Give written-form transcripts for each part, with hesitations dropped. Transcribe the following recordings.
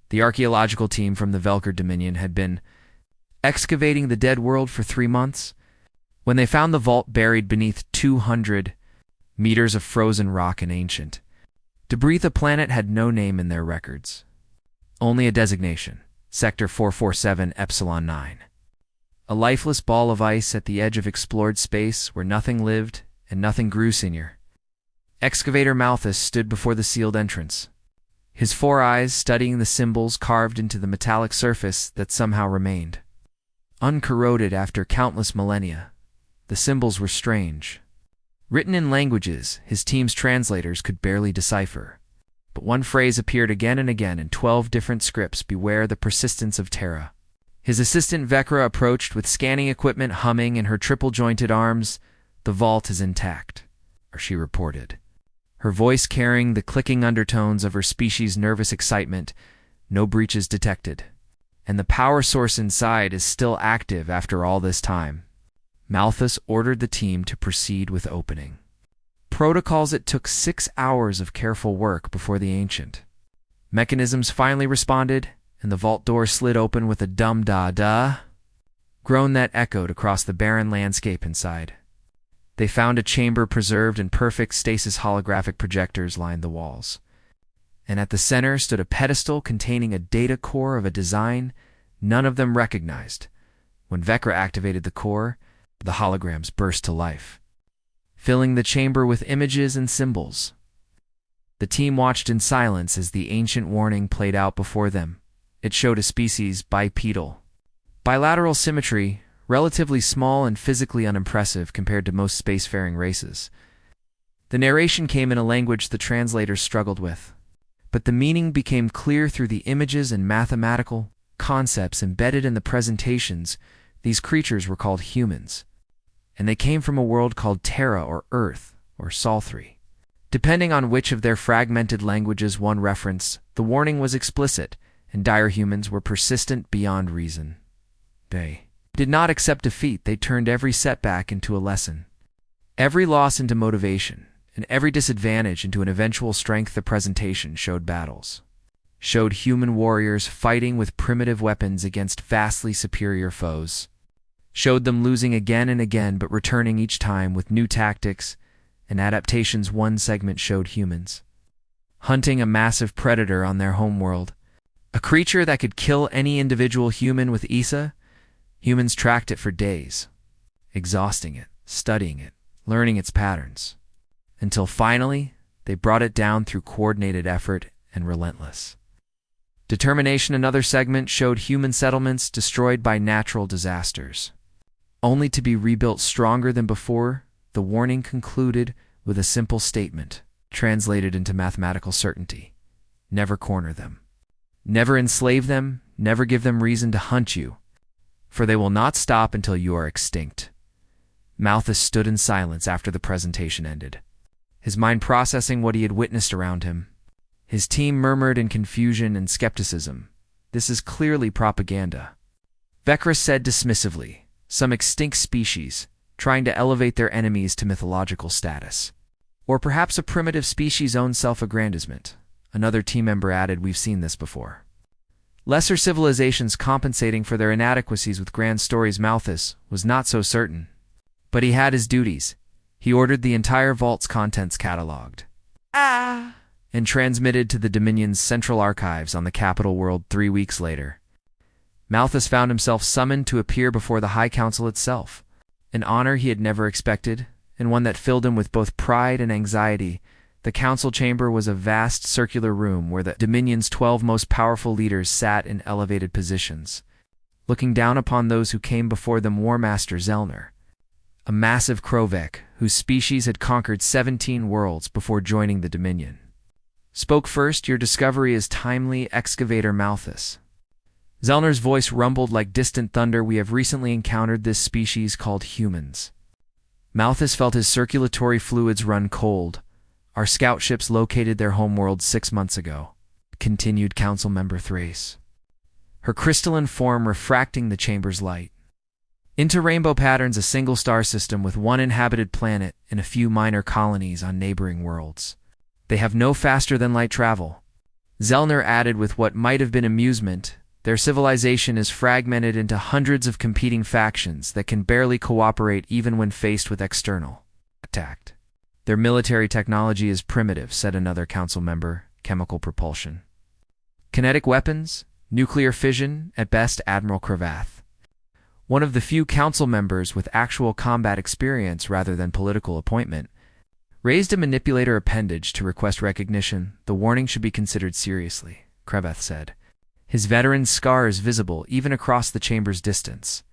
The archaeological team from the Velker Dominion had been excavating the dead world for 3 months when they found the vault buried beneath 200 meters of frozen rock and ancient debris. The planet had no name in their records, only a designation: Sector 447 Epsilon 9. A lifeless ball of ice at the edge of explored space where nothing lived and nothing grew. Senior Excavator Malthus stood before the sealed entrance, his 4 eyes studying the symbols carved into the metallic surface that somehow remained. Uncorroded after countless millennia, the symbols were strange. Written in languages his team's translators could barely decipher, but one phrase appeared again and again in 12 different scripts: "Beware the persistence of Terra." His assistant Vekra approached with scanning equipment humming in her triple-jointed arms. "The vault is intact," she reported, her voice carrying the clicking undertones of her species' nervous excitement. "No breaches detected, and the power source inside is still active after all this time." Malthus ordered the team to proceed with opening protocols. It took 6 hours of careful work before the ancient mechanisms finally responded, and the vault door slid open with a dum-da-da groan that echoed across the barren landscape inside. They found a chamber preserved in perfect stasis. Holographic projectors lined the walls, and at the center stood a pedestal containing a data core of a design none of them recognized. When Vekra activated the core, the holograms burst to life, filling the chamber with images and symbols. The team watched in silence as the ancient warning played out before them. It showed a species bipedal, bilateral symmetry, relatively small and physically unimpressive compared to most spacefaring races. The narration came in a language the translators struggled with, but the meaning became clear through the images and mathematical concepts embedded in the presentations. These creatures were called humans, and they came from a world called Terra or Earth or Sol3. Depending on which of their fragmented languages one referenced, the warning was explicit, and dire humans were persistent beyond reason. They did not accept defeat. They turned every setback into a lesson, every loss into motivation, and every disadvantage into an eventual strength. The presentation showed human warriors fighting with primitive weapons against vastly superior foes, showed them losing again and again but returning each time with new tactics and adaptations. One segment showed humans hunting a massive predator on their homeworld, a creature that could kill any individual human with Issa. Humans tracked it for days, exhausting it, studying it, learning its patterns, until finally they brought it down through coordinated effort and relentless determination. Another segment showed human settlements destroyed by natural disasters, only to be rebuilt stronger than before. The warning concluded with a simple statement, translated into mathematical certainty: never corner them, never enslave them, never give them reason to hunt you, for they will not stop until you are extinct. Malthus stood in silence after the presentation ended, his mind processing what he had witnessed around him. His team murmured in confusion and skepticism. "This is clearly propaganda," Vekra said dismissively. "Some extinct species trying to elevate their enemies to mythological status. Or perhaps a primitive species' own self-aggrandizement," another team member added. "We've seen this before. Lesser civilizations compensating for their inadequacies with grand stories." Malthus was not so certain, but he had his duties. He ordered the entire vault's contents cataloged and transmitted to the Dominion's central archives on the capital world. 3 weeks later, Malthus found himself summoned to appear before the High Council itself, an honor he had never expected, and one that filled him with both pride and anxiety. The council chamber was a vast circular room where the Dominion's 12 most powerful leaders sat in elevated positions, looking down upon those who came before them. War Master Zellner, a massive Krovek whose species had conquered 17 worlds before joining the Dominion, spoke first. "Your discovery is timely, Excavator Malthus." Zellner's voice rumbled like distant thunder. "We have recently encountered this species called humans." Malthus felt his circulatory fluids run cold. "Our scout ships located their homeworld 6 months ago," continued Council Member Thrace, her crystalline form refracting the chamber's light into rainbow patterns. "A single star system with 1 inhabited planet and a few minor colonies on neighboring worlds. They have no faster-than-light travel. Zellner added with what might have been amusement, their civilization is fragmented into hundreds of competing factions that can barely cooperate even when faced with external attack. Their military technology is primitive, said another council member, chemical propulsion. Kinetic weapons, nuclear fission, at best. Admiral Cravath, one of the few council members with actual combat experience rather than political appointment, raised a manipulator appendage to request recognition. The warning should be considered seriously, Cravath said. His veteran scar is visible even across the chamber's distance.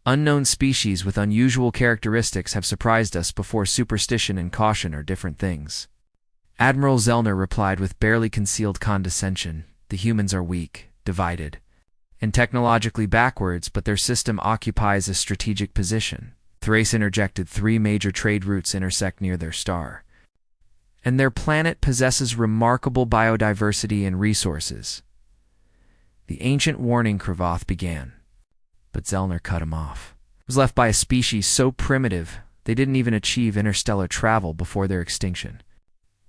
Unknown species with unusual characteristics have surprised us before. Superstition and caution are different things. Admiral Zellner replied with barely concealed condescension. The humans are weak, divided, and technologically backwards, but their system occupies a strategic position. Thrace interjected. 3 major trade routes intersect near their star, and their planet possesses remarkable biodiversity and resources. The ancient warning, Cravath began, but Zellner cut him off. It was left by a species so primitive they didn't even achieve interstellar travel before their extinction.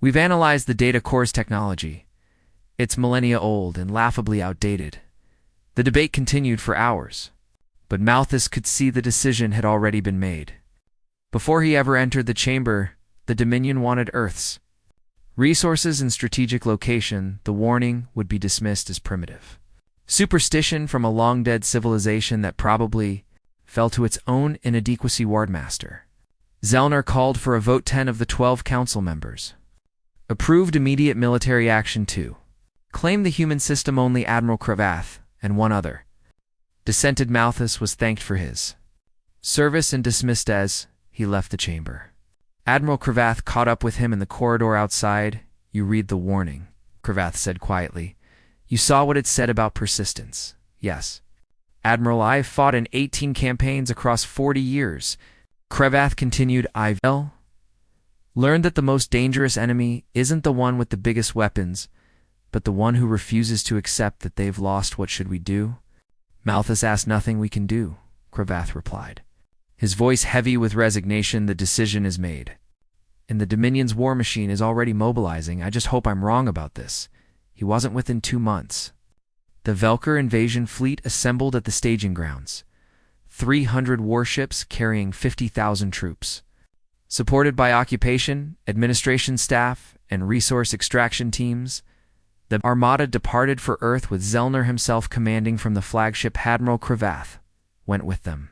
We've analyzed the data core's technology. It's millennia old and laughably outdated. The debate continued for hours, but Malthus could see the decision had already been made. Before he ever entered the chamber, the Dominion wanted Earth's resources and strategic location. The warning would be dismissed as primitive superstition from a long-dead civilization that probably fell to its own inadequacy. Wardmaster Zellner called for a vote. 10 of the 12 council members approved immediate military action. 2 claimed the human system only. Admiral Cravath and 1 other dissented. Malthus was thanked for his service and dismissed as he left the chamber. Admiral Cravath caught up with him in the corridor outside. You read the warning, Cravath said quietly. You saw what it said about persistence. Yes. Admiral, I've fought in 18 campaigns across 40 years. Cravath continued. I've learned that the most dangerous enemy isn't the one with the biggest weapons, but the one who refuses to accept that they've lost. What should we do? Malthus asked. Nothing we can do, Cravath replied, his voice heavy with resignation. The decision is made, and the Dominion's war machine is already mobilizing. I just hope I'm wrong about this. He wasn't within 2 months. The Velker invasion fleet assembled at the staging grounds. 300 warships carrying 50,000 troops. Supported by occupation, administration staff, and resource extraction teams, the armada departed for Earth with Zellner himself commanding from the flagship. Admiral Cravath went with them.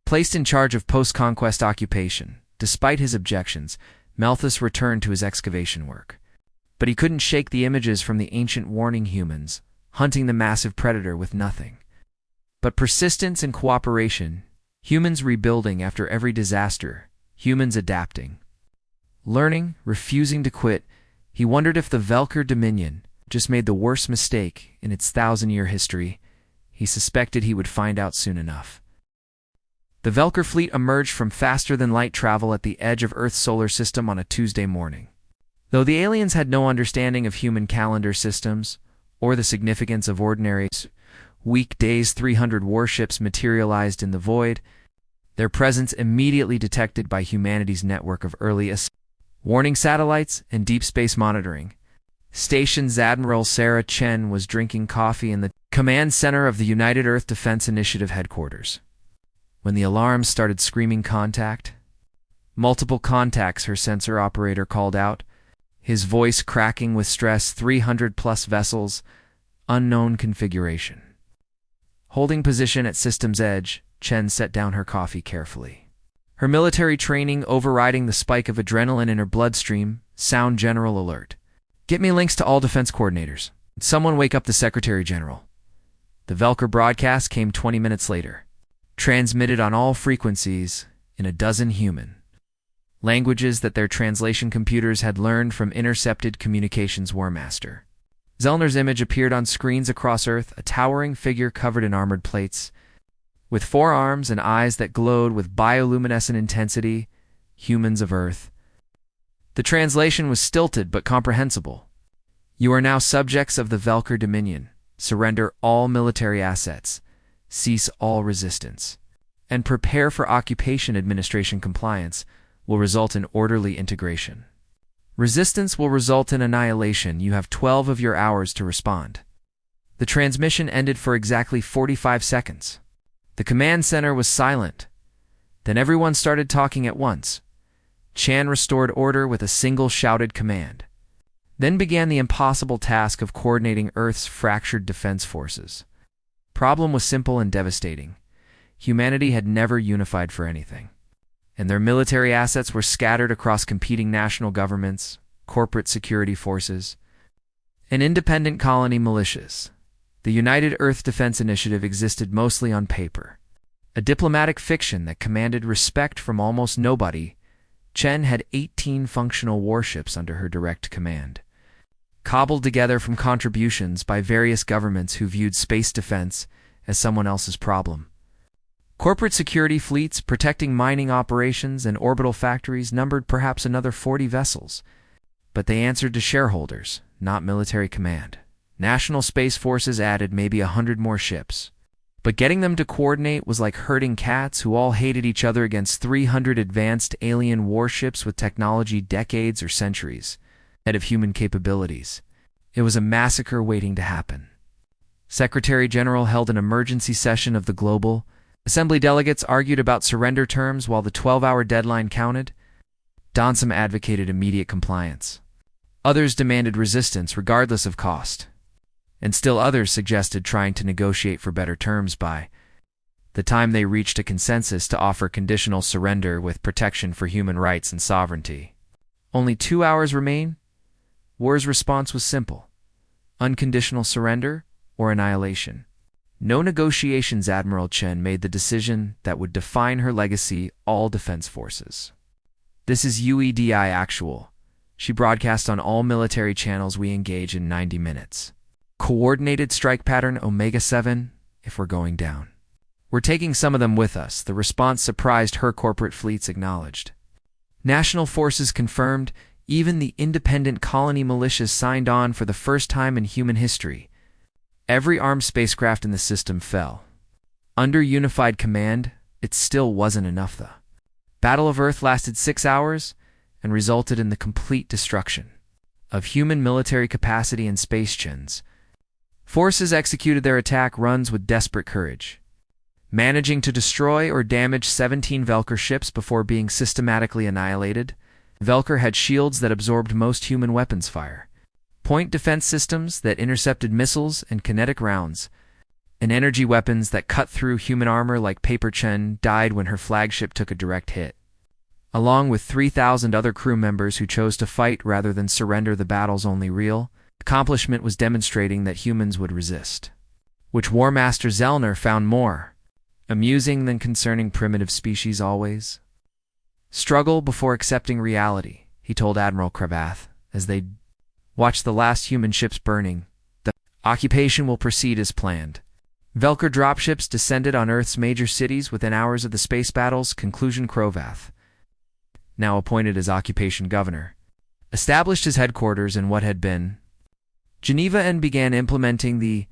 Placed in charge of post-conquest occupation, despite his objections, Malthus returned to his excavation work. But he couldn't shake the images from the ancient warning. Humans hunting the massive predator with nothing but persistence and cooperation. Humans rebuilding after every disaster. Humans adapting, learning, refusing to quit. He wondered if the Velker Dominion just made the worst mistake in its 1,000-year history. He suspected he would find out soon enough. The Velker fleet emerged from faster-than-light travel at the edge of Earth's solar system on a Tuesday morning. Though the aliens had no understanding of human calendar systems or the significance of ordinary weekdays, 300 warships materialized in the void, their presence immediately detected by humanity's network of early warning satellites and deep space monitoring. Station's Admiral Sarah Chen was drinking coffee in the command center of the United Earth Defense Initiative headquarters. When the alarms started screaming contact, multiple contacts, her sensor operator called out, his voice cracking with stress. 300+ vessels, unknown configuration. Holding position at system's edge, Chen set down her coffee carefully. Her military training overriding the spike of adrenaline in her bloodstream. Sound general alert. Get me links to all defense coordinators. Someone wake up the Secretary General. The Velker broadcast came 20 minutes later. Transmitted on all frequencies in a dozen human languages that their translation computers had learned from intercepted communications. Warmaster Zellner's image appeared on screens across Earth, a towering figure covered in armored plates, with 4 arms and eyes that glowed with bioluminescent intensity. Humans of Earth. The translation was stilted but comprehensible. You are now subjects of the Velker Dominion. Surrender all military assets. Cease all resistance. And prepare for occupation. Administration compliance will result in orderly integration. Resistance will result in annihilation. You have 12 of your hours to respond. The transmission ended for exactly 45 seconds. The command center was silent. Then everyone started talking at once. Chan restored order with a single shouted command. Then began the impossible task of coordinating Earth's fractured defense forces. Problem was simple and devastating. Humanity had never unified for anything, and their military assets were scattered across competing national governments, corporate security forces, and independent colony militias. The United Earth Defense Initiative existed mostly on paper, a diplomatic fiction that commanded respect from almost nobody. Chen had 18 functional warships under her direct command, cobbled together from contributions by various governments who viewed space defense as someone else's problem. Corporate security fleets protecting mining operations and orbital factories numbered perhaps another 40 vessels, but they answered to shareholders, not military command. National Space Forces added maybe 100 more ships, but getting them to coordinate was like herding cats who all hated each other against 300 advanced alien warships with technology decades or centuries ahead of human capabilities. It was a massacre waiting to happen. Secretary General held an emergency session of the Global Assembly. Delegates argued about surrender terms while the 12-hour deadline counted. Donsum advocated immediate compliance. Others demanded resistance regardless of cost. And still others suggested trying to negotiate for better terms by the time they reached a consensus to offer conditional surrender with protection for human rights and sovereignty. Only 2 hours remain. War's response was simple: unconditional surrender or annihilation. No negotiations. Admiral Chen made the decision that would define her legacy: all defense forces. This is UEDI actual. She broadcast on all military channels. We engage in 90 minutes. Coordinated strike pattern Omega-7 if we're going down. We're taking some of them with us. The response surprised her. Corporate fleets acknowledged. National forces confirmed. Even the independent colony militias signed on for the first time in human history. Every armed spacecraft in the system fell. Under unified command, it still wasn't enough. The Battle of Earth lasted 6 hours and resulted in the complete destruction of human military capacity and space. Chen's forces executed their attack runs with desperate courage, managing to destroy or damage 17 Velker ships before being systematically annihilated. Velker had shields that absorbed most human weapons fire, point defense systems that intercepted missiles and kinetic rounds, and energy weapons that cut through human armor like paper. Chen died when her flagship took a direct hit, along with 3,000 other crew members who chose to fight rather than surrender. The battle's only real accomplishment was demonstrating that humans would resist, which War Master Zellner found more amusing than concerning primitive species always struggle before accepting reality, he told Admiral Cravath as they watched the last human ships burning. The occupation will proceed as planned. Velker dropships descended on Earth's major cities within hours of the space battles. Conclusion. Cravath, now appointed as occupation governor, established his headquarters in what had been Geneva and began implementing the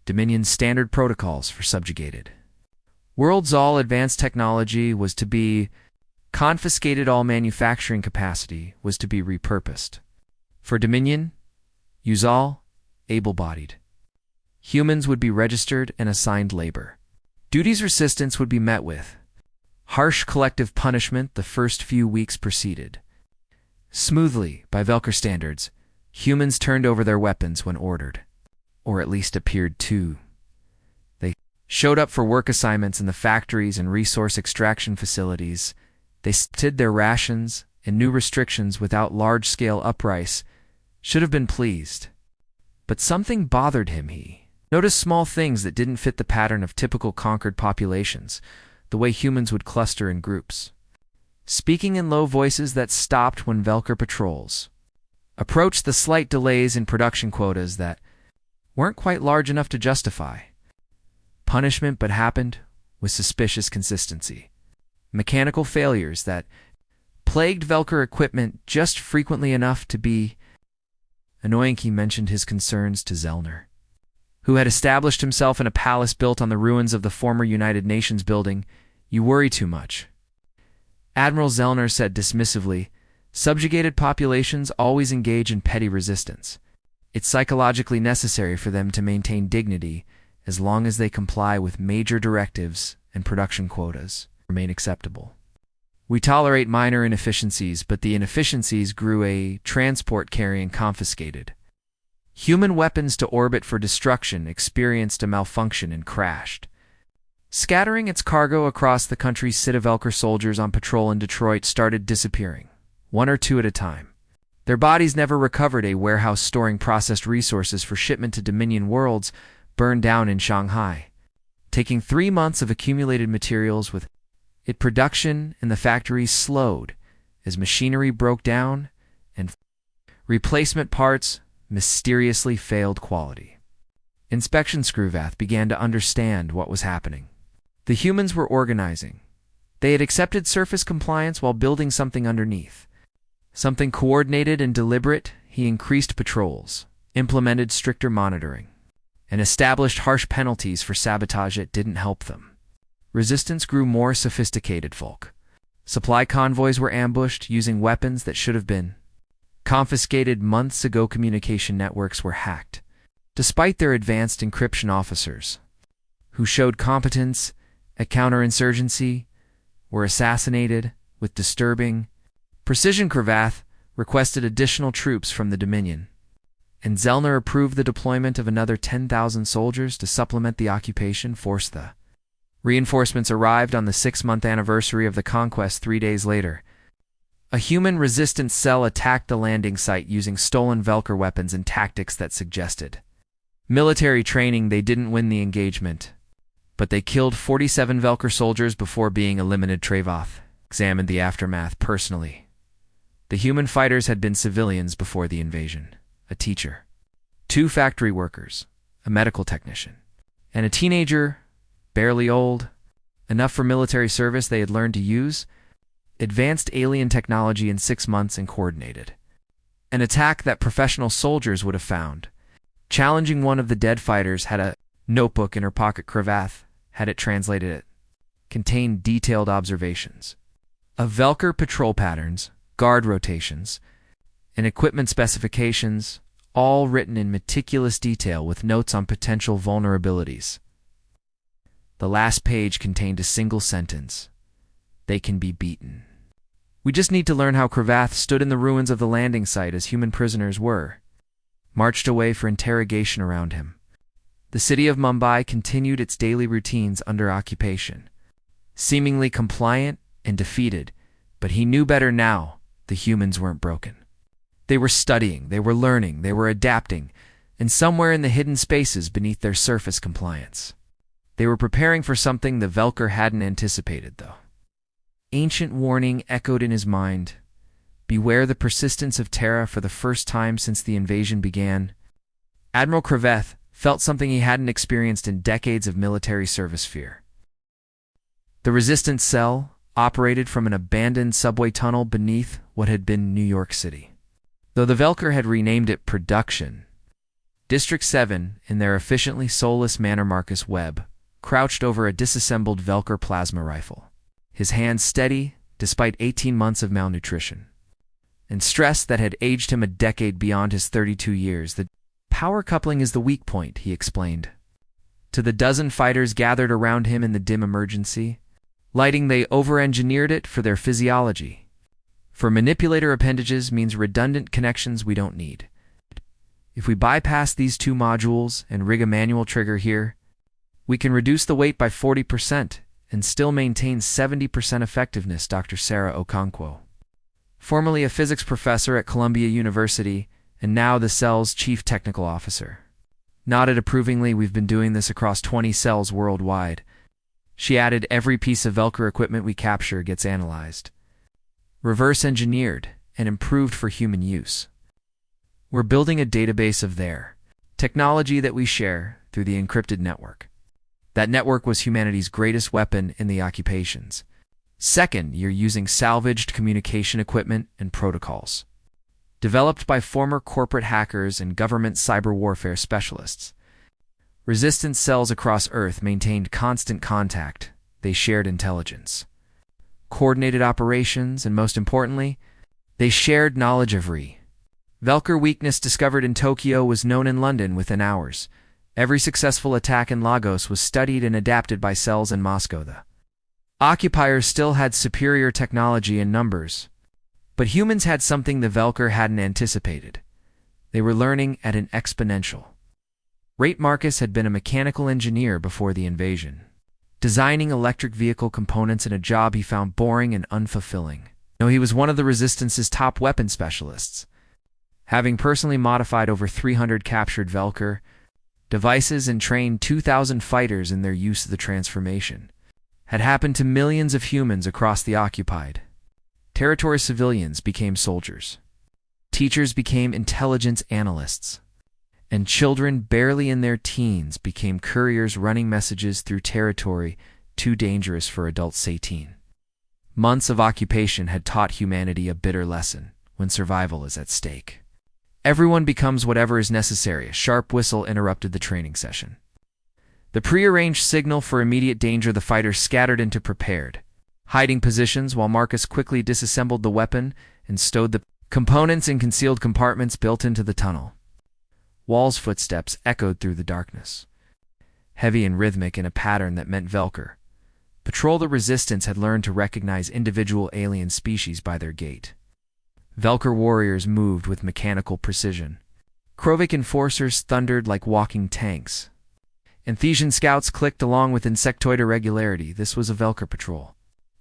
Dominion's standard protocols for subjugated worlds. All advanced technology was to be confiscated. All manufacturing capacity was to be repurposed for Dominion. Use all able-bodied humans would be registered and assigned labor duties. Resistance would be met with harsh collective punishment. The first few weeks proceeded smoothly by Velker standards. Humans turned over their weapons when ordered, or at least appeared to. They showed up for work assignments in the factories and resource extraction facilities. They accepted their rations and new restrictions without large-scale uprise. Should have been pleased. But something bothered him. He noticed small things that didn't fit the pattern of typical conquered populations, the way humans would cluster in groups, speaking in low voices that stopped when Velker patrols approached, the slight delays in production quotas that weren't quite large enough to justify punishment but happened with suspicious consistency. Mechanical failures that plagued Velker equipment just frequently enough to be annoying. He mentioned his concerns to Zellner, who had established himself in a palace built on the ruins of the former United Nations building. You worry too much, Admiral Zellner said dismissively. Subjugated populations always engage in petty resistance. It's psychologically necessary for them to maintain dignity as long as they comply with major directives and production quotas remain acceptable. We tolerate minor inefficiencies, but the inefficiencies grew a transport carrier confiscated. Human weapons to orbit for destruction experienced a malfunction and crashed. Scattering its cargo across the country, Citavelker soldiers on patrol in Detroit started disappearing, one or two at a time. Their bodies never recovered. A warehouse storing processed resources for shipment to Dominion worlds burned down in Shanghai, taking 3 months of accumulated materials with it. Production in the factories slowed as machinery broke down and replacement parts mysteriously failed quality. Inspection Screwvath began to understand what was happening. The humans were organizing. They had accepted surface compliance while building something underneath. Something coordinated and deliberate. He increased patrols, implemented stricter monitoring, and established harsh penalties for sabotage. It didn't help them. Resistance grew more sophisticated. Folk supply convoys were ambushed using weapons that should have been confiscated months ago. Communication networks were hacked. Despite their advanced encryption, officers who showed competence at counterinsurgency were assassinated with disturbing precision. Cravath requested additional troops from the Dominion, and Zellner approved the deployment of another 10,000 soldiers to supplement the occupation force. The reinforcements arrived on the 6-month anniversary of the conquest. 3 days later, a human resistance cell attacked the landing site using stolen Velker weapons and tactics that suggested military training. They didn't win the engagement, but they killed 47 Velker soldiers before being eliminated. Trevoth examined the aftermath personally. The human fighters had been civilians before the invasion: a teacher, 2 factory workers, a medical technician, and a teenager, barely old enough for military service. They had learned to use advanced alien technology in 6 months and coordinated an attack that professional soldiers would have found challenging. One of the dead fighters had a notebook in her pocket. Cravath had it translated. It contained detailed observations of Velker patrol patterns, guard rotations, and equipment specifications, all written in meticulous detail with notes on potential vulnerabilities. The last page contained a single sentence: "They can be beaten." We just need to learn how Cravath stood in the ruins of the landing site as human prisoners were marched away for interrogation around him. The city of Mumbai continued its daily routines under occupation, seemingly compliant and defeated, but he knew better now. The humans weren't broken. They were studying, they were learning, they were adapting, and somewhere in the hidden spaces beneath their surface compliance, they were preparing for something the Velker hadn't anticipated, though. Ancient warning echoed in his mind: beware the persistence of Terra. For the first time since the invasion began, Admiral Cravath felt something he hadn't experienced in decades of military service: fear. The resistance cell operated from an abandoned subway tunnel beneath what had been New York City. Though the Velker had renamed it Production District 7 in their efficiently soulless manner, Marcus Webb crouched over a disassembled Velker plasma rifle, his hands steady despite 18 months of malnutrition and stress that had aged him a decade beyond his 32 years. The power coupling is the weak point, he explained to the dozen fighters gathered around him in the dim emergency lighting. They over-engineered it for their physiology. For manipulator appendages means redundant connections we don't need. If we bypass these 2 modules and rig a manual trigger here, we can reduce the weight by 40% and still maintain 70% effectiveness. Dr. Sarah Okonkwo, formerly a physics professor at Columbia University and now the cell's chief technical officer, nodded approvingly. We've been doing this across 20 cells worldwide. She added, every piece of Velker equipment we capture gets analyzed, reverse engineered, and improved for human use. We're building a database of their technology that we share through the encrypted network. That network was humanity's greatest weapon in the occupations. Second, you're using salvaged communication equipment and protocols, developed by former corporate hackers and government cyber warfare specialists. Resistance cells across Earth maintained constant contact. They shared intelligence, coordinated operations, and most importantly, They shared knowledge of Re. Velker weakness discovered in Tokyo was known in London within hours. Every successful attack in Lagos was studied and adapted by cells in Moscow. The occupiers still had superior technology and numbers, but humans had something the Velker hadn't anticipated. They were learning at an exponential rate. Marcus had been a mechanical engineer before the invasion, designing electric vehicle components in a job he found boring and unfulfilling. No, he was one of the Resistance's top weapon specialists, having personally modified over 300 captured Velker devices and trained 2,000 fighters in their use of the transformation. Had happened to millions of humans across the occupied territory. Civilians became soldiers, teachers became intelligence analysts, and children barely in their teens became couriers running messages through territory too dangerous for adults 18. Months of occupation had taught humanity a bitter lesson: when survival is at stake, everyone becomes whatever is necessary. A sharp whistle interrupted the training session. The prearranged signal for immediate danger. The fighters scattered into prepared hiding positions while Marcus quickly disassembled the weapon and stowed the components in concealed compartments built into the tunnel. Wall's footsteps echoed through the darkness, heavy and rhythmic in a pattern that meant Velker patrol. The Resistance had learned to recognize individual alien species by their gait. Velker warriors moved with mechanical precision. Krovic enforcers thundered like walking tanks. Enthesian scouts clicked along with insectoid irregularity. This was a Velker patrol,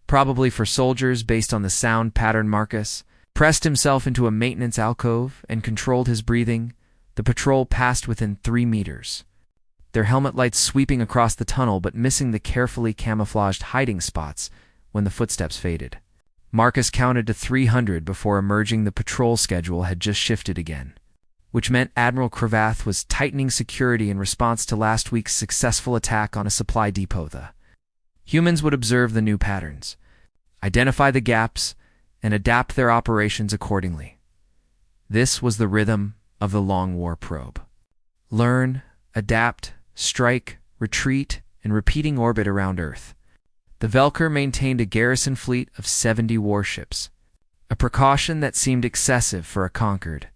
probably for soldiers based on the sound pattern. Marcus pressed himself into a maintenance alcove and controlled his breathing. The patrol passed within 3 meters, their helmet lights sweeping across the tunnel but missing the carefully camouflaged hiding spots when the footsteps faded. Marcus counted to 300 before emerging. The patrol schedule had just shifted again, which meant Admiral Cravath was tightening security in response to last week's successful attack on a supply depot. The humans would observe the new patterns, identify the gaps, and adapt their operations accordingly. This was the rhythm of the Long War probe: learn, adapt, strike, retreat, and repeating orbit around Earth. The Velker maintained a garrison fleet of 70 warships, a precaution that seemed excessive for a conquered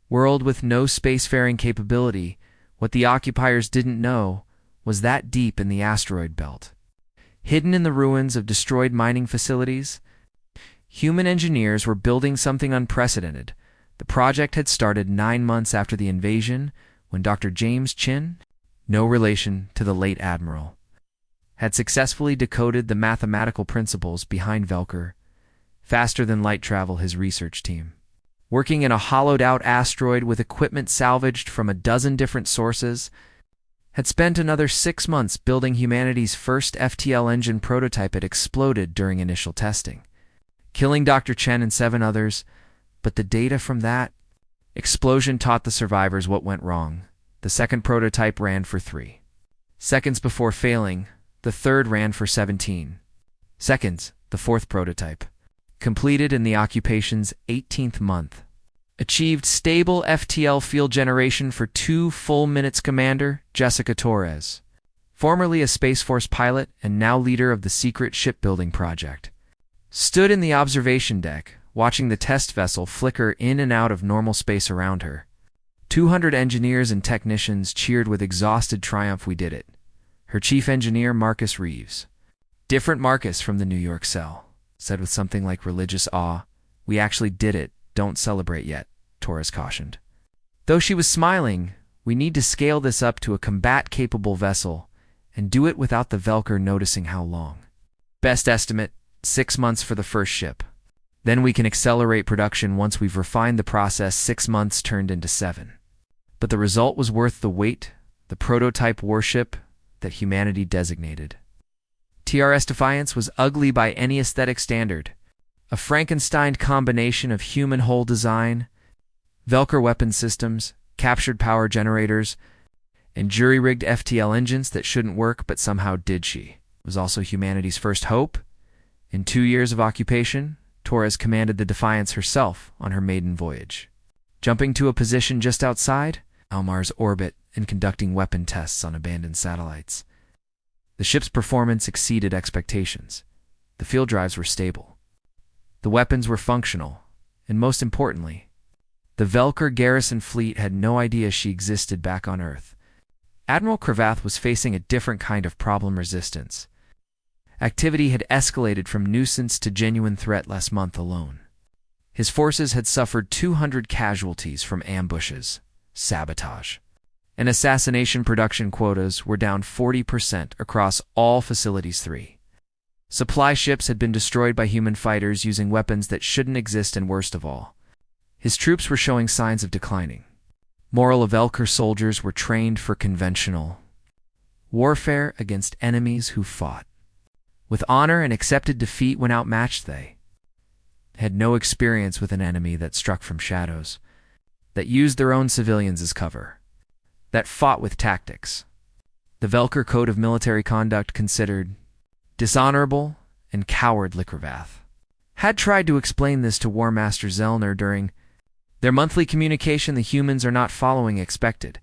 world with no spacefaring capability. What the occupiers didn't know was that deep in the asteroid belt, hidden in the ruins of destroyed mining facilities, human engineers were building something unprecedented. The project had started 9 months after the invasion, when Dr. James Chin, no relation to the late admiral, had successfully decoded the mathematical principles behind Velker. Faster than light travel, his research team, working in a hollowed-out asteroid with equipment salvaged from a dozen different sources, had spent another 6 months building humanity's first FTL engine prototype. It exploded during initial testing, killing Dr. Chen and 7 others. But the data from that explosion taught the survivors what went wrong. The second prototype ran for 3 seconds before failing. The third ran for 17 seconds. The fourth prototype, completed in the occupation's 18th month, achieved stable FTL field generation for 2 full minutes. Commander Jessica Torres, formerly a Space Force pilot and now leader of the secret shipbuilding project, stood in the observation deck, watching the test vessel flicker in and out of normal space around her. 200 engineers and technicians cheered with exhausted triumph. We did it. Her chief engineer, Marcus Reeves, different Marcus from the New York cell, said with something like religious awe. We actually did it. Don't celebrate yet, Torres cautioned. Though she was smiling, we need to scale this up to a combat-capable vessel and do it without the Velker noticing. How long? Best estimate, 6 months for the first ship. Then we can accelerate production once we've refined the process. 6 months turned into 7. But the result was worth the wait. The prototype warship that humanity designated TRS Defiance was ugly by any aesthetic standard. A Frankenstein combination of human hull design, Velker weapon systems, captured power generators, and jury-rigged FTL engines that shouldn't work but somehow did. She was also humanity's first hope. In 2 years of occupation, Torres commanded the Defiance herself on her maiden voyage, jumping to a position just outside Almar's orbit and conducting weapon tests on abandoned satellites. The ship's performance exceeded expectations. The field drives were stable. The weapons were functional, And most importantly, the Velker garrison fleet had no idea she existed back on Earth. Admiral Cravath was facing a different kind of problem: resistance. Activity had escalated from nuisance to genuine threat last month alone. His forces had suffered 200 casualties from ambushes, sabotage, and assassination. Production quotas were down 40% across all facilities. 3. Supply ships had been destroyed by human fighters using weapons that shouldn't exist, and worst of all, his troops were showing signs of declining. Moral Velker soldiers were trained for conventional warfare against enemies who fought with honor and accepted defeat when outmatched. They had no experience with an enemy that struck from shadows, that used their own civilians as cover, that fought with tactics. The Velker Code of Military Conduct considered dishonorable and cowardly. Cravath had tried to explain this to War Master Zellner during their monthly communication. The humans are not following expected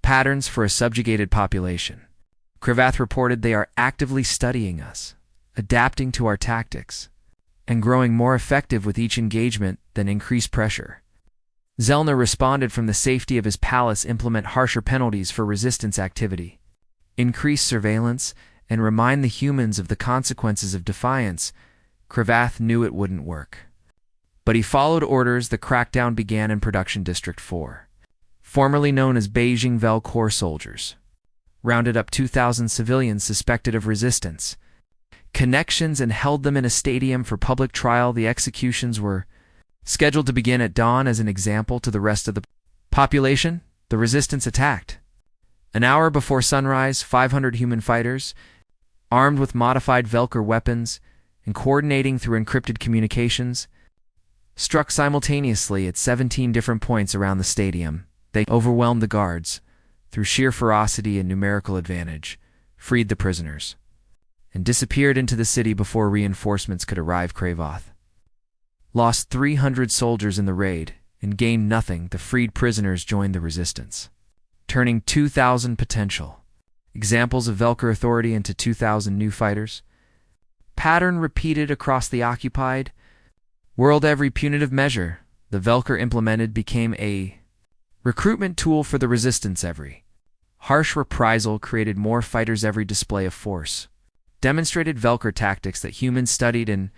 patterns for a subjugated population. Cravath reported they are actively studying us, adapting to our tactics, and growing more effective with each engagement than increased pressure. Zellner responded from the safety of his palace: implement harsher penalties for resistance activity, increase surveillance, and remind the humans of the consequences of defiance. Cravath knew it wouldn't work, but he followed orders. The crackdown began in Production District 4, formerly known as Beijing. Velcor soldiers rounded up 2,000 civilians suspected of resistance connections and held them in a stadium for public trial. The executions were scheduled to begin at dawn. As an example to the rest of the population, the resistance attacked. An hour before sunrise, 500 human fighters, armed with modified Velker weapons and coordinating through encrypted communications, struck simultaneously at 17 different points around the stadium. They overwhelmed the guards through sheer ferocity and numerical advantage, freed the prisoners, and disappeared into the city before reinforcements could arrive. Cravath lost 300 soldiers in the raid and gained nothing. The freed prisoners joined the resistance, turning 2,000 potential examples of Velker authority into 2,000 new fighters. Pattern repeated across the occupied world. Every punitive measure the Velker implemented became a recruitment tool for the resistance. Every harsh reprisal created more fighters. Every display of force demonstrated Velker tactics that humans studied and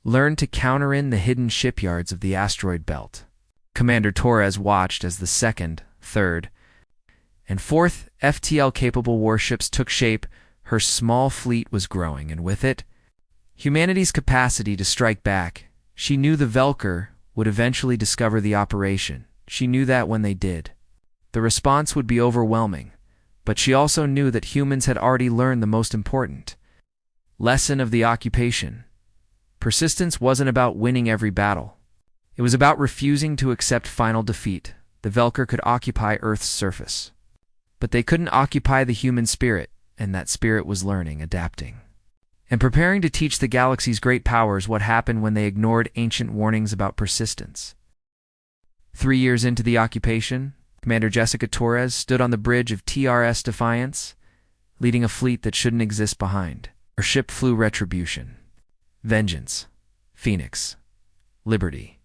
learned to counter in the hidden shipyards of the asteroid belt. Commander Torres watched as the 2nd, 3rd, and 4th FTL-capable warships took shape. Her small fleet was growing, and with it, humanity's capacity to strike back. She knew the Velker would eventually discover the operation. She knew that when they did, the response would be overwhelming. But she also knew that humans had already learned the most important lesson of the occupation. Persistence wasn't about winning every battle. It was about refusing to accept final defeat. The Velker could occupy Earth's surface, but they couldn't occupy the human spirit, and that spirit was learning, adapting, and preparing to teach the galaxy's great powers what happened when they ignored ancient warnings about persistence. 3 years into the occupation, Commander Jessica Torres stood on the bridge of TRS Defiance, leading a fleet that shouldn't exist behind. Her ship flew Retribution, Vengeance, Phoenix, Liberty,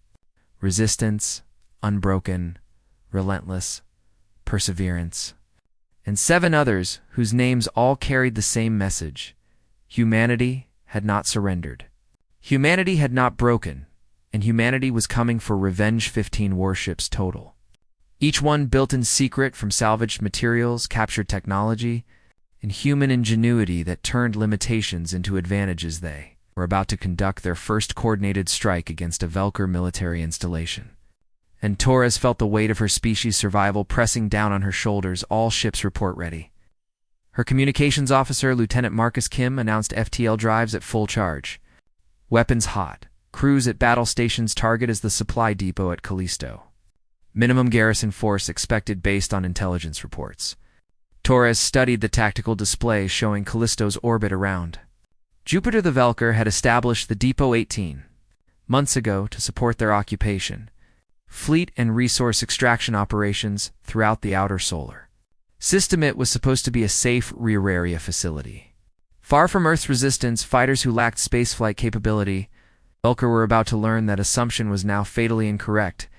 Resistance, Unbroken, Relentless, Perseverance, and 7 others whose names all carried the same message. Humanity had not surrendered. Humanity had not broken, and humanity was coming for revenge. 15 warships total, each one built in secret from salvaged materials, captured technology, and human ingenuity that turned limitations into advantages. They were about to conduct their first coordinated strike against a Velker military installation. And Torres felt the weight of her species' survival pressing down on her shoulders. All ships report ready. Her communications officer, Lieutenant Marcus Kim, announced FTL drives at full charge. Weapons hot. Crews at battle stations. Target as the supply depot at Callisto. Minimum garrison force expected based on intelligence reports. Torres studied the tactical display showing Callisto's orbit around Jupiter. The Velker had established the Depot 18 months ago to support their occupation, fleet and resource extraction operations throughout the outer solar system. It was supposed to be a safe rear area facility, far from Earth's resistance. Fighters who lacked spaceflight capability Velker were about to learn that assumption was now fatally incorrect.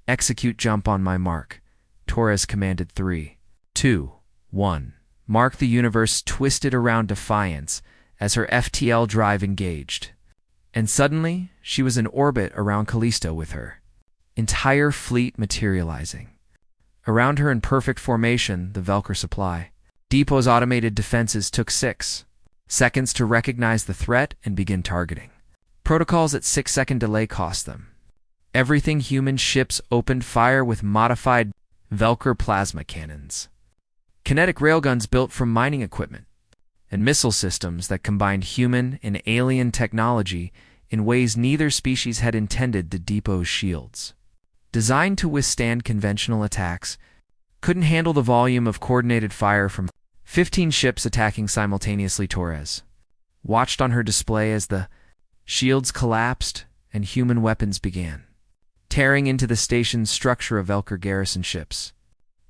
Execute jump on my mark. Torres commanded 3, 2, 1. Mark the universe twisted around defiance as her FTL drive engaged. And suddenly, she was in orbit around Callisto with her entire fleet materializing. Around her in perfect formation, the Velker supply depot's automated defenses took 6 seconds to recognize the threat and begin targeting. Protocols at 6-second delay cost them everything. Human ships opened fire with modified Velker plasma cannons, kinetic railguns built from mining equipment, and missile systems that combined human and alien technology in ways neither species had intended. The depot's shields, designed to withstand conventional attacks, couldn't handle the volume of coordinated fire from 15 ships attacking simultaneously. Torres watched on her display as the shields collapsed and human weapons began tearing into the station's structure of Velker garrison ships.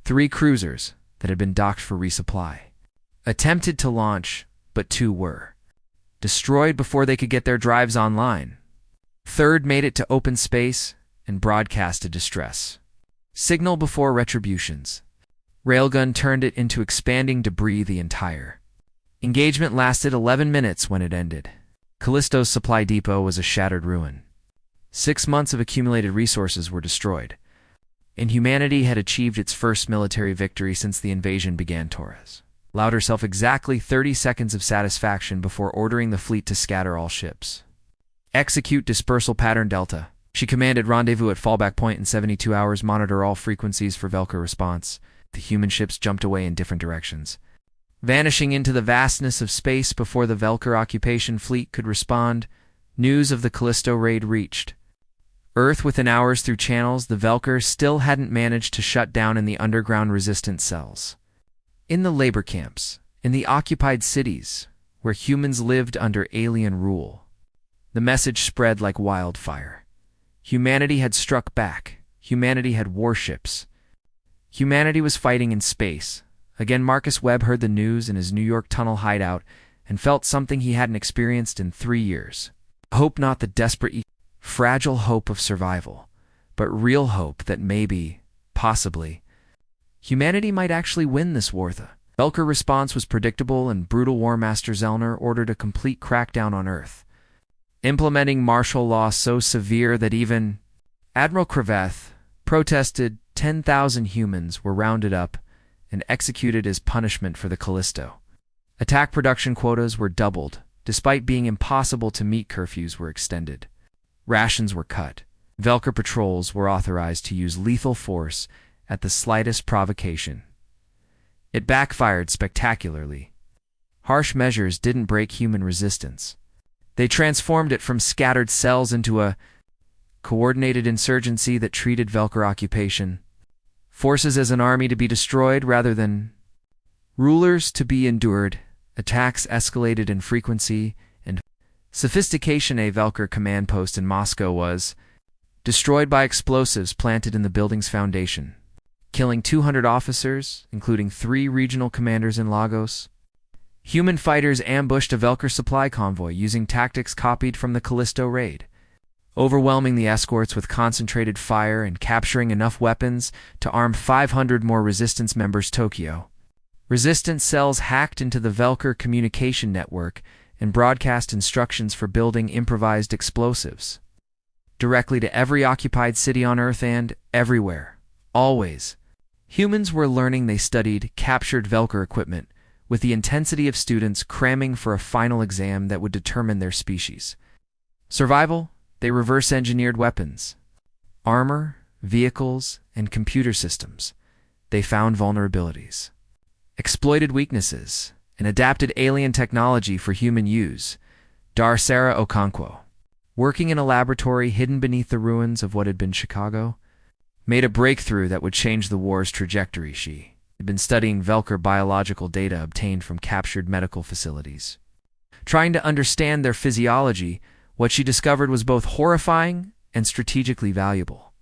3 cruisers that had been docked for resupply attempted to launch, but 2 were destroyed before they could get their drives online. 3rd made it to open space and broadcasted distress signal before retributions. Railgun turned it into expanding debris. The entire engagement lasted 11 minutes when it ended. Callisto's supply depot was a shattered ruin. 6 months of accumulated resources were destroyed, and humanity had achieved its first military victory since the invasion began. Torres allowed herself exactly 30 seconds of satisfaction before ordering the fleet to scatter all ships. Execute dispersal pattern Delta. She commanded rendezvous at fallback point in 72 hours. Monitor all frequencies for Velker response. The human ships jumped away in different directions, vanishing into the vastness of space before the Velker occupation fleet could respond. News of the Callisto raid reached Earth within hours through channels the Velker still hadn't managed to shut down in the underground resistance cells, in the labor camps, in the occupied cities, where humans lived under alien rule. The message spread like wildfire. Humanity had struck back. Humanity had warships. Humanity was fighting in space. Again, Marcus Webb heard the news in his New York tunnel hideout and felt something he hadn't experienced in 3 years. Hope, not the desperate, fragile hope of survival, but real hope that maybe, possibly, humanity might actually win this war. The Velker response was predictable, and brutal War Master Zellner ordered a complete crackdown on Earth, implementing martial law so severe that even Admiral Creveth protested. 10,000 humans were rounded up and executed as punishment for the Callisto. Attack production quotas were doubled. Despite being impossible to meet, curfews were extended. Rations were cut. Velker patrols were authorized to use lethal force at the slightest provocation. It backfired spectacularly. Harsh measures didn't break human resistance. They transformed it from scattered cells into a coordinated insurgency that treated Velker occupation forces as an army to be destroyed rather than rulers to be endured. Attacks escalated in frequency and sophistication. A Velker command post in Moscow was destroyed by explosives planted in the building's foundation, killing 200 officers, including 3 regional commanders in Lagos. Human fighters ambushed a Velker supply convoy using tactics copied from the Callisto raid, overwhelming the escorts with concentrated fire and capturing enough weapons to arm 500 more resistance members. Tokyo. Resistance cells hacked into the Velker communication network and broadcast instructions for building improvised explosives directly to every occupied city on Earth and everywhere. Always. Humans were learning. They studied captured Velker equipment with the intensity of students cramming for a final exam that would determine their species. Survival. They reverse-engineered weapons, armor, vehicles, and computer systems. They found vulnerabilities, exploited weaknesses, and adapted alien technology for human use. Dar Sarah Okonkwo, working in a laboratory hidden beneath the ruins of what had been Chicago, made a breakthrough that would change the war's trajectory. She had been studying Velker biological data obtained from captured medical facilities, trying to understand their physiology. What she discovered was both horrifying and strategically valuable.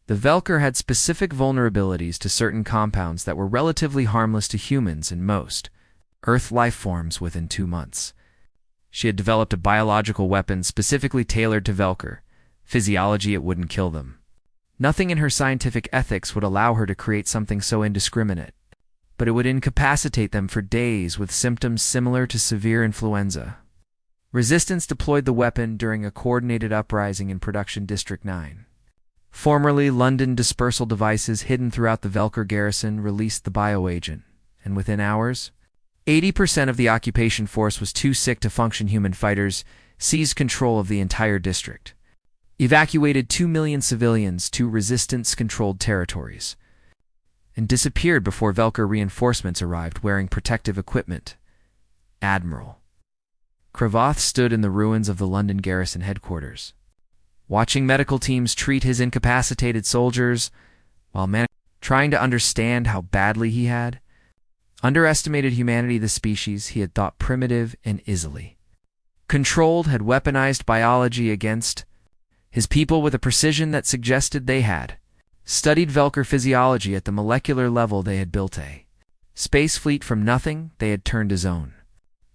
The Velker had specific vulnerabilities to certain compounds that were relatively harmless to humans and most Earth life forms within 2 months. She had developed a biological weapon specifically tailored to Velker. Physiology, it wouldn't kill them. Nothing in her scientific ethics would allow her to create something so indiscriminate, but it would incapacitate them for days with symptoms similar to severe influenza. Resistance deployed the weapon during a coordinated uprising in Production District 9. Formerly London dispersal devices hidden throughout the Velker garrison released the bioagent, and within hours, 80% of the occupation force was too sick to function. Human fighters seized control of the entire district, evacuated 2 million civilians to resistance-controlled territories, and disappeared before Velker reinforcements arrived wearing protective equipment. Admiral Kravoth stood in the ruins of the London garrison headquarters, watching medical teams treat his incapacitated soldiers while trying to understand how badly he had underestimated humanity. The species he had thought primitive and easily controlled had weaponized biology against his people with a precision that suggested they had studied Velker physiology at the molecular level. They had built a space fleet from nothing. They had turned his own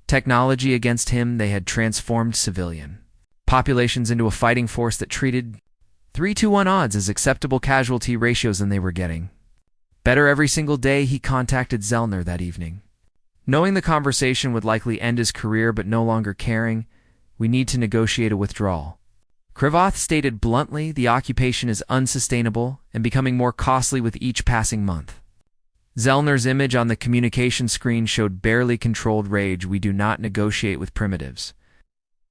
technology against him. They had transformed civilian populations into a fighting force that treated 3-to-1 odds as acceptable casualty ratios, than they were getting better every single day. He contacted Zellner that evening, knowing the conversation would likely end his career, but no longer caring. We need to negotiate a withdrawal. Kravoth stated bluntly, the occupation is unsustainable and becoming more costly with each passing month. Zellner's image on the communication screen showed barely controlled rage. We do not negotiate with primitives.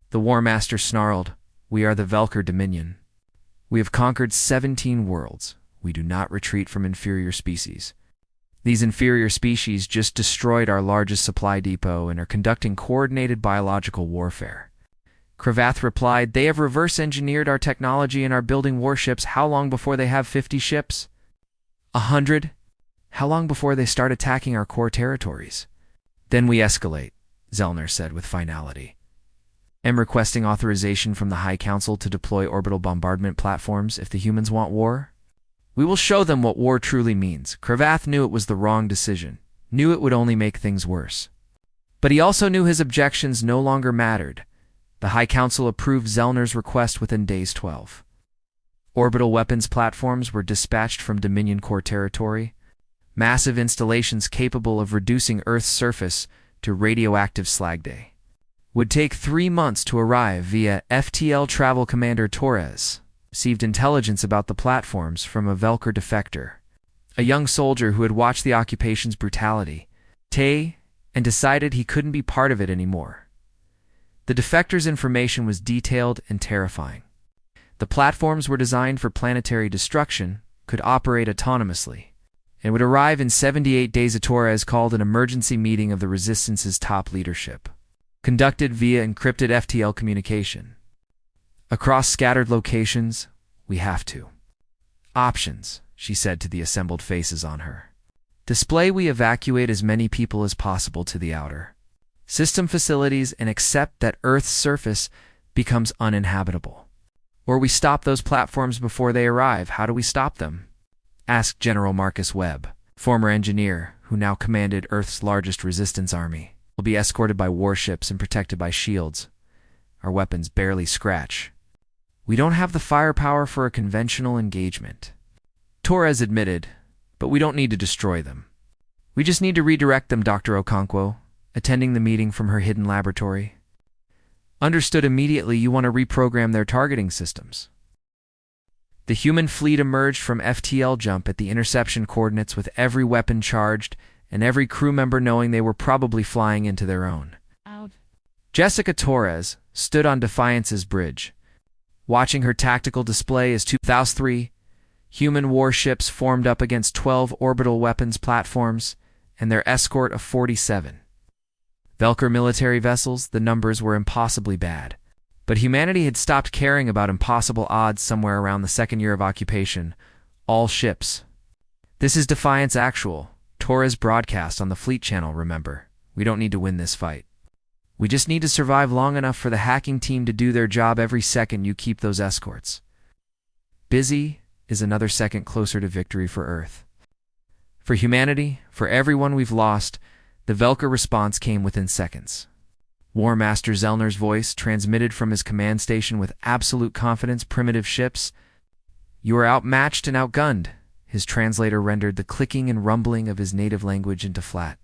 The War Master snarled, we are the Velker Dominion. We have conquered 17 worlds. We do not retreat from inferior species. These inferior species just destroyed our largest supply depot and are conducting coordinated biological warfare. Kravath replied, they have reverse-engineered our technology and are building warships. How long before they have 50 ships? 100? How long before they start attacking our core territories? Then we escalate, Zellner said with finality. I'm requesting authorization from the High Council to deploy orbital bombardment platforms if the humans want war. We will show them what war truly means. Kravath knew it was the wrong decision, knew it would only make things worse. But he also knew his objections no longer mattered. The High Council approved Zellner's request within days. 12 orbital weapons platforms were dispatched from Dominion core territory, massive installations capable of reducing Earth's surface to radioactive slag day. Would take 3 months to arrive via FTL Travel Commander Torres. Received intelligence about the platforms from a Velker defector, a young soldier who had watched the occupation's brutality, and decided he couldn't be part of it anymore. The defector's information was detailed and terrifying. The platforms were designed for planetary destruction, could operate autonomously, and would arrive in 78 days. Torres called an emergency meeting of the Resistance's top leadership, conducted via encrypted FTL communication. Across scattered locations, we have to. Options, she said to the assembled faces on her. Display we evacuate as many people as possible to the outer system facilities and accept that Earth's surface becomes uninhabitable. Or we stop those platforms before they arrive. How do we stop them? Asked General Marcus Webb, former engineer who now commanded Earth's largest resistance army. Will be escorted by warships and protected by shields. Our weapons barely scratch. We don't have the firepower for a conventional engagement, Torres admitted, but we don't need to destroy them. We just need to redirect them. Dr. Okonkwo, attending the meeting from her hidden laboratory, understood immediately. You want to reprogram their targeting systems. The human fleet emerged from FTL jump at the interception coordinates with every weapon charged and every crew member knowing they were probably flying into their own. Jessica Torres stood on Defiance's bridge, watching her tactical display as 2003 human warships formed up against 12 orbital weapons platforms and their escort of 47 Velker military vessels. The numbers were impossibly bad, but humanity had stopped caring about impossible odds somewhere around the second year of occupation. All ships. This is Defiance Actual. Torres broadcast on the Fleet Channel. Remember, we don't need to win this fight. We just need to survive long enough for the hacking team to do their job. Every second you keep those escorts busy is another second closer to victory for Earth. For humanity, for everyone we've lost, the Velker response came within seconds. War Master Zellner's voice transmitted from his command station with absolute confidence. Primitive ships, you are outmatched and outgunned. His translator rendered the clicking and rumbling of his native language into flat,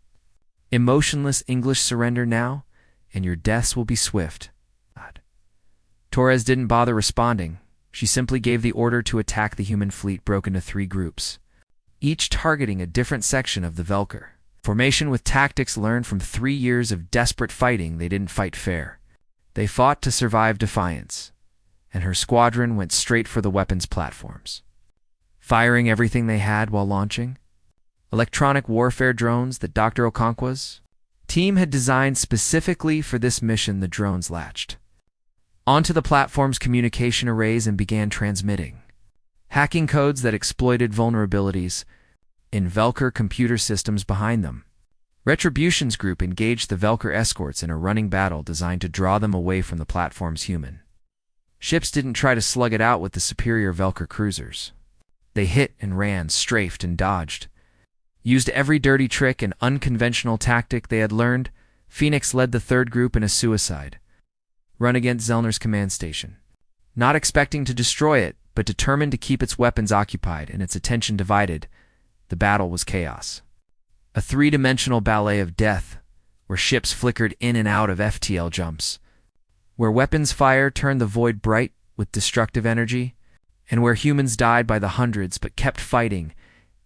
emotionless English. Surrender now, and your deaths will be swift. Torres didn't bother responding. She simply gave the order to attack the human fleet, broken into 3 groups, each targeting a different section of the Velker. Formation with tactics learned from 3 years of desperate fighting. They didn't fight fair. They fought to survive defiance, and her squadron went straight for the weapons platforms, firing everything they had while launching. Electronic warfare drones that Dr. Okonkwo's team had designed specifically for this mission. The drones latched onto the platform's communication arrays and began transmitting hacking codes that exploited vulnerabilities in Velker computer systems behind them. Retribution's group engaged the Velker escorts in a running battle designed to draw them away from the platform's human ships. Didn't try to slug it out with the superior Velker cruisers. They hit and ran, strafed and dodged, used every dirty trick and unconventional tactic they had learned. Phoenix led the 3rd group in a suicide run against Zellner's command station, not expecting to destroy it, but determined to keep its weapons occupied and its attention divided. The battle was chaos, a 3-dimensional ballet of death, where ships flickered in and out of FTL jumps, where weapons fire turned the void bright with destructive energy, and where humans died by the hundreds but kept fighting.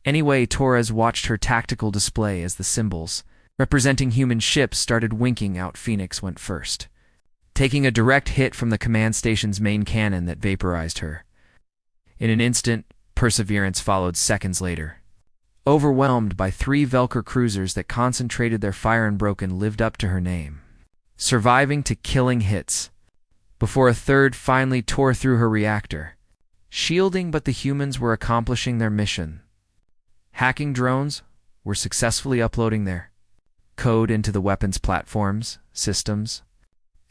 Anyway, Torres watched her tactical display as the symbols representing human ships started winking out. Phoenix went first, taking a direct hit from the command station's main cannon that vaporized her. In an instant, Perseverance followed seconds later, overwhelmed by 3 Velker cruisers that concentrated their fire. Unbroken lived up to her name, surviving to killing hits, before a 3rd finally tore through her reactor, shielding. But the humans were accomplishing their mission. Hacking drones were successfully uploading their code into the weapons platforms, systems,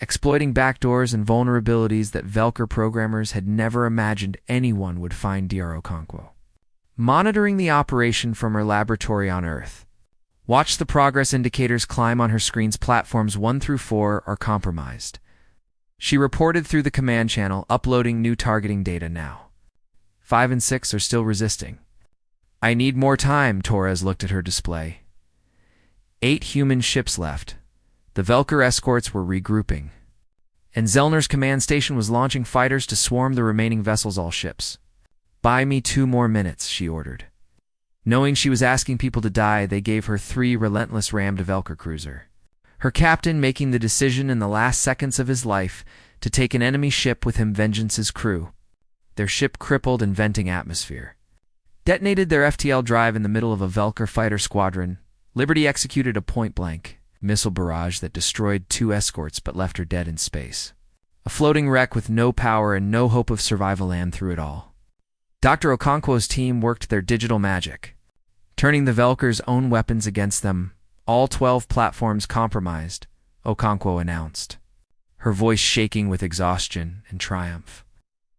exploiting backdoors and vulnerabilities that Velker programmers had never imagined anyone would find. Dr. Okonkwo, monitoring the operation from her laboratory on Earth, watched the progress indicators climb on her screens. Platforms 1 through 4 are compromised. She reported through the command channel, uploading new targeting data now. 5 and 6 are still resisting. I need more time. Torres looked at her display. 8 human ships left. The Velker escorts were regrouping, and Zellner's command station was launching fighters to swarm the remaining vessels. All ships, buy me 2 more minutes, she ordered. Knowing she was asking people to die, they gave her 3 relentless rammed Velker cruiser, her captain making the decision in the last seconds of his life to take an enemy ship with him. Vengeance's crew, their ship crippled and venting atmosphere, detonated their FTL drive in the middle of a Velker fighter squadron. Liberty executed a point-blank missile barrage that destroyed 2 escorts but left her dead in space, a floating wreck with no power and no hope of survival. And through it all, Dr. Okonkwo's team worked their digital magic, turning the Velker's own weapons against them. All 12 platforms compromised, Okonkwo announced, her voice shaking with exhaustion and triumph.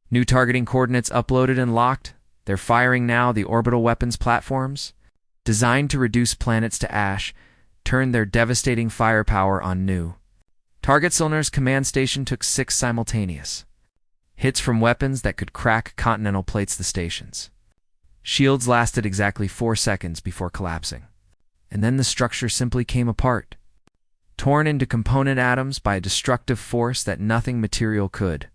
New targeting coordinates uploaded and locked. They're firing now. The orbital weapons platforms, designed to reduce planets to ash, turned their devastating firepower on new targets. Zellner's command station took 6 simultaneous hits from weapons that could crack continental plates. The station's shields lasted exactly 4 seconds before collapsing, and then the structure simply came apart, torn into component atoms by a destructive force that nothing material could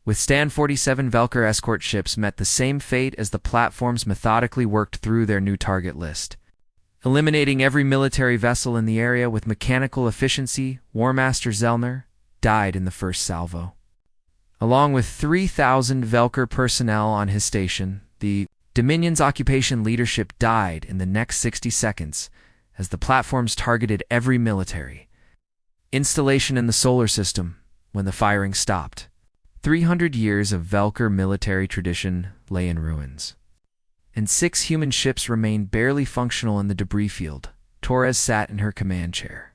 withstand. 47 Velker escort ships met the same fate as the platforms methodically worked through their new target list, eliminating every military vessel in the area with mechanical efficiency. War Master Zellner died in the first salvo, along with 3,000 Velker personnel on his station. The Dominion's occupation leadership died in the next 60 seconds as the platforms targeted every military installation in the solar system. When the firing stopped, 300 years of Velker military tradition lay in ruins, and 6 human ships remained barely functional in the debris field. Torres sat in her command chair,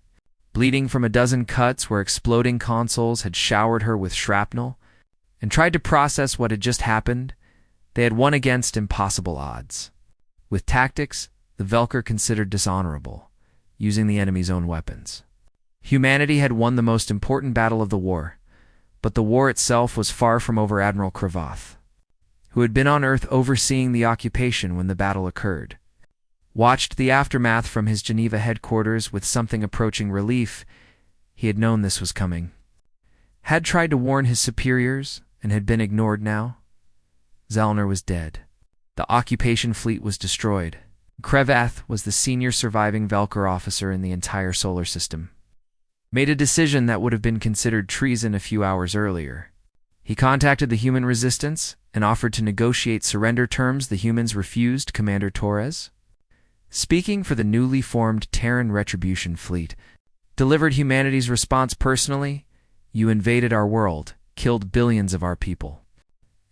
bleeding from a dozen cuts where exploding consoles had showered her with shrapnel, and tried to process what had just happened. They had won against impossible odds, with tactics the Velker considered dishonorable, using the enemy's own weapons. Humanity had won the most important battle of the war, but the war itself was far from over. Admiral Cravath, who had been on Earth overseeing the occupation when the battle occurred, watched the aftermath from his Geneva headquarters with something approaching relief. He had known this was coming, had tried to warn his superiors, and had been ignored now. Zellner was dead. The occupation fleet was destroyed. Cravath was the senior surviving Velker officer in the entire solar system. Made a decision that would have been considered treason a few hours earlier. He contacted the human resistance and offered to negotiate surrender terms. The humans refused. Commander Torres, speaking for the newly formed Terran Retribution Fleet, delivered humanity's response personally. You invaded our world, killed billions of our people,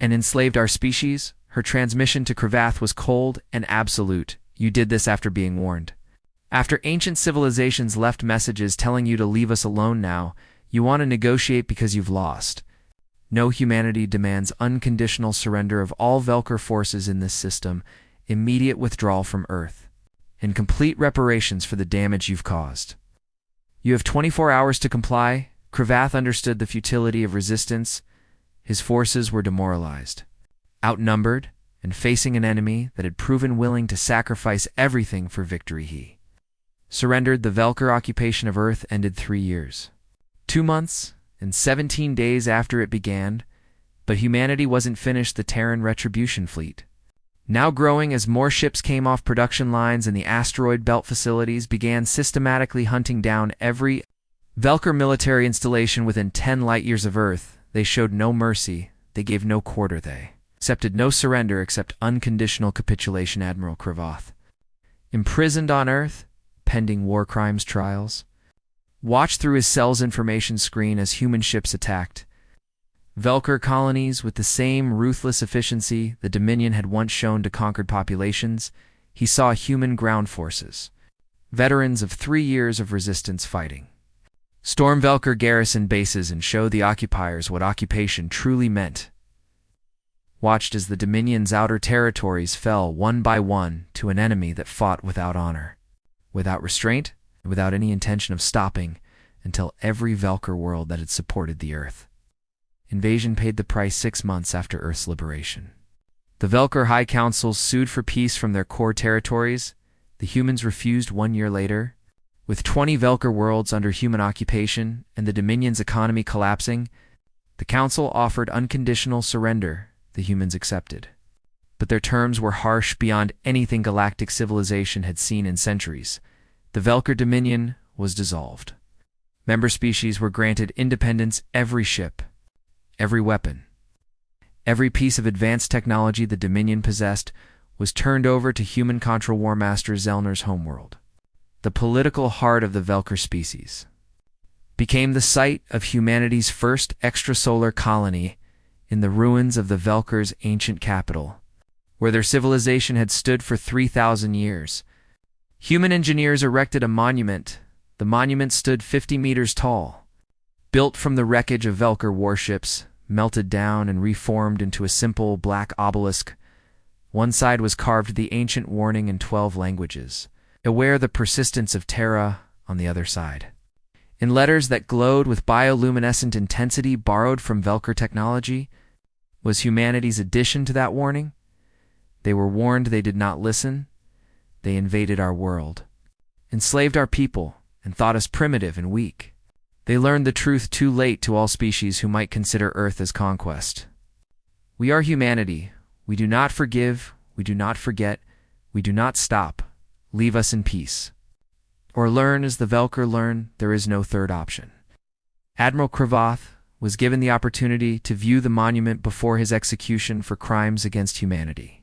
and enslaved our species. Her transmission to Cravath was cold and absolute. You did this after being warned. After ancient civilizations left messages telling you to leave us alone now, you want to negotiate because you've lost. No, humanity demands unconditional surrender of all Velker forces in this system, immediate withdrawal from Earth, and complete reparations for the damage you've caused. You have 24 hours to comply. Cravath understood the futility of resistance. His forces were demoralized, outnumbered, and facing an enemy that had proven willing to sacrifice everything for victory. He surrendered. The Velker occupation of Earth ended 3 years, 2 months, and 17 days after it began, but humanity wasn't finished. The Terran Retribution Fleet, now growing as more ships came off production lines and the asteroid belt facilities began systematically hunting down every Velker military installation within 10 light-years of Earth. They showed no mercy. They gave no quarter. They accepted no surrender except unconditional capitulation. Admiral Cravath, imprisoned on Earth, pending war crimes trials, watched through his cell's information screen as human ships attacked Velker colonies with the same ruthless efficiency the Dominion had once shown to conquered populations. He saw human ground forces, veterans of 3 years of resistance fighting, storm Velker garrison bases and show the occupiers what occupation truly meant. Watched as the Dominion's outer territories fell one by one to an enemy that fought without honor, without restraint, and without any intention of stopping until every Velker world that had supported the Earth. Invasion paid the price 6 months after Earth's liberation. The Velker High Councils sued for peace from their core territories. The humans refused 1 year later. With 20 Velker worlds under human occupation and the Dominion's economy collapsing, the Council offered unconditional surrender. The humans accepted, but their terms were harsh beyond anything galactic civilization had seen in centuries. The Velker Dominion was dissolved. Member species were granted independence. Every ship, every weapon, every piece of advanced technology the Dominion possessed was turned over to human Contra War Master Zellner's homeworld. The political heart of the Velker species became the site of humanity's first extrasolar colony in the ruins of the Velker's ancient capital, where their civilization had stood for 3,000 years. Human engineers erected a monument. The monument stood 50 meters tall, built from the wreckage of Velker warships, melted down and reformed into a simple black obelisk. One side was carved the ancient warning in 12 languages, aware the persistence of Terra on the other side. In letters that glowed with bioluminescent intensity borrowed from Velker technology, was humanity's addition to that warning. They were warned. They did not listen. They invaded our world, enslaved our people, and thought us primitive and weak. They learned the truth too late. To all species who might consider Earth as conquest, we are humanity. We do not forgive. We do not forget. We do not stop. Leave us in peace. Or learn as the Velker learn. There is no third option. Admiral Cravath was given the opportunity to view the monument before his execution for crimes against humanity.